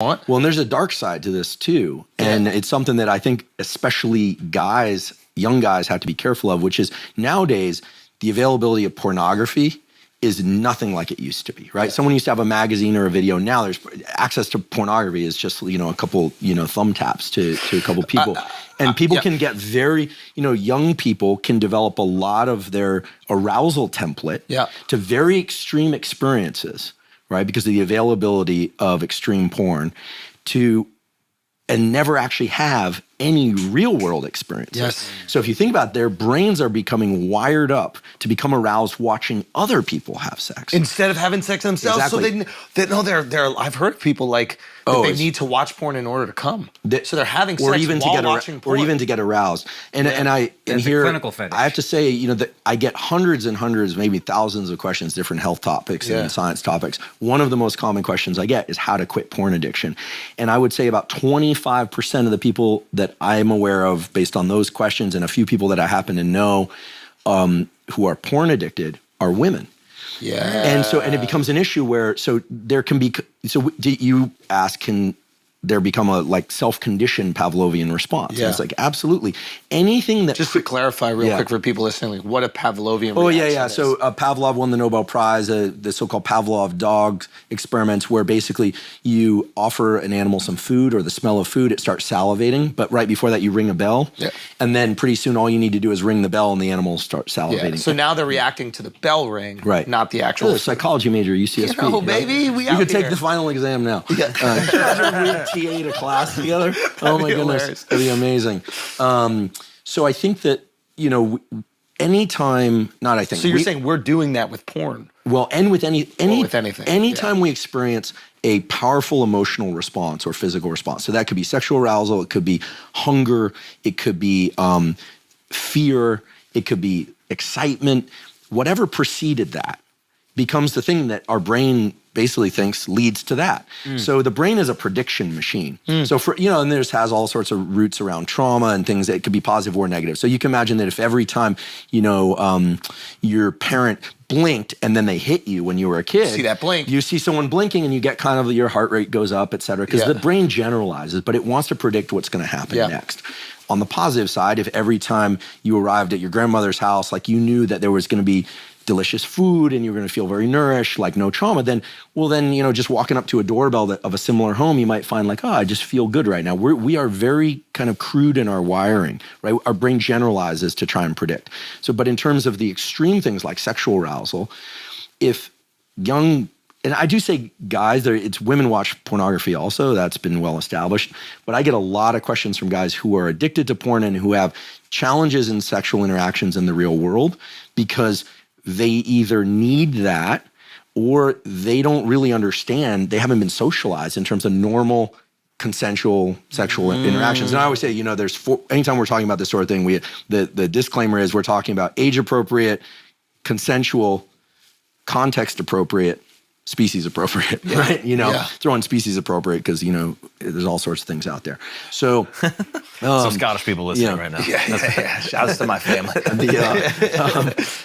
Well, and there's a dark side to this too. And it's something that I think especially guys, young guys have to be careful of, which is nowadays the availability of pornography is nothing like it used to be, right? Someone used to have a magazine or a video. Now there's access to pornography is just, a couple, thumb taps to a couple people. And people can get very, young people can develop a lot of their arousal template to very extreme experiences, right? Because of the availability of extreme porn and never actually have any real world experiences. Yes. So if you think about it, their brains are becoming wired up to become aroused watching other people have sex. Instead of having sex themselves. Exactly. So I've heard of people like that they need to watch porn in order to come. So they're having sex while watching porn. Or even to get aroused. And here, clinical fetish. I have to say, that I get hundreds and hundreds, maybe thousands of questions, different health topics and science topics. One of the most common questions I get is how to quit porn addiction. And I would say about 25% of the people that I'm aware of based on those questions and a few people that I happen to know who are porn addicted are women. Yeah. And it becomes an issue where, you ask, can there become a self-conditioned Pavlovian response? Yeah. And it's absolutely. Anything that... Just to clarify real quick for people listening, what a Pavlovian reaction is. So Pavlov won the Nobel Prize, the so-called Pavlov dog experiments, where basically you offer an animal some food or the smell of food, it starts salivating, but right before that you ring a bell. Yeah. And then pretty soon all you need to do is ring the bell and the animal will start salivating. Yeah. So now they're reacting to the bell ring, not the actual... You're a psychology major, UCSB. Baby, we could take the final exam now. Yeah. TA to class together. Oh my goodness, that'd be amazing. So I think that anytime, not I think. So you're saying we're doing that with porn? Well, and with anything. Anytime yeah. we experience a powerful emotional response or physical response, so that could be sexual arousal, it could be hunger, it could be fear, it could be excitement, whatever preceded that becomes the thing that our brain basically thinks leads to that. So the brain is a prediction machine. So and this has all sorts of roots around trauma and things that could be positive or negative. So you can imagine that if every time, your parent blinked and then they hit you when you were a kid. See that blink. You see someone blinking and you get kind of your heart rate goes up, et cetera, because the brain generalizes, but it wants to predict what's going to happen next. On the positive side, if every time you arrived at your grandmother's house, you knew that there was going to be delicious food and you're going to feel very nourished, no trauma, then just walking up to a doorbell of a similar home, you might find I just feel good right now. We are very kind of crude in our wiring, right? Our brain generalizes to try and predict. So, but in terms of the extreme things like sexual arousal, if young, and I do say guys, it's women watch pornography also, that's been well established, but I get a lot of questions from guys who are addicted to porn and who have challenges in sexual interactions in the real world because they either need that or they don't really understand, they haven't been socialized in terms of normal consensual sexual interactions. And I always say, anytime we're talking about this sort of thing, the disclaimer is we're talking about age appropriate, consensual, context appropriate, species appropriate, right? Throw in species appropriate because, there's all sorts of things out there. So some Scottish people listening right now. Yeah. Shouts to my family.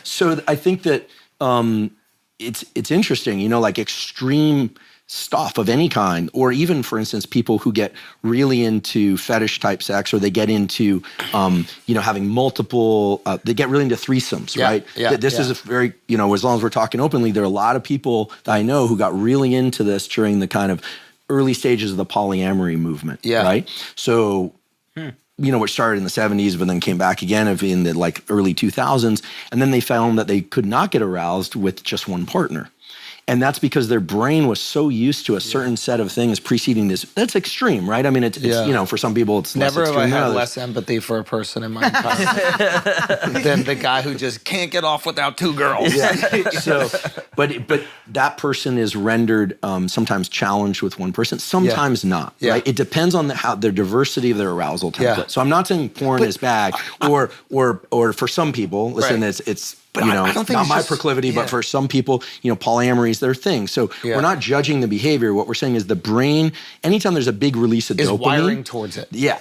So I think that it's interesting, extreme stuff of any kind, or even, for instance, people who get really into fetish type sex, or they get into, having multiple, they get really into threesomes, right? Yeah, this is a very, as long as we're talking openly, there are a lot of people that I know who got really into this during the kind of early stages of the polyamory movement, right? So, which started in the 70s, but then came back again in the early 2000s. And then they found that they could not get aroused with just one partner. And that's because their brain was so used to a certain set of things preceding this. That's extreme, right? I mean, it's for some people, it's less extreme. Never have I had less empathy for a person in my entire life than the guy who just can't get off without two girls. Yeah. So, but that person is rendered sometimes challenged with one person, sometimes not. Yeah. Right? It depends on their diversity of their arousal template. Yeah. So I'm not saying porn is bad, or for some people, listen, it's. But I don't think not my proclivity, but for some people, polyamory is their thing. So we're not judging the behavior. What we're saying is the brain, anytime there's a big release of dopamine, is wiring towards it. Yeah.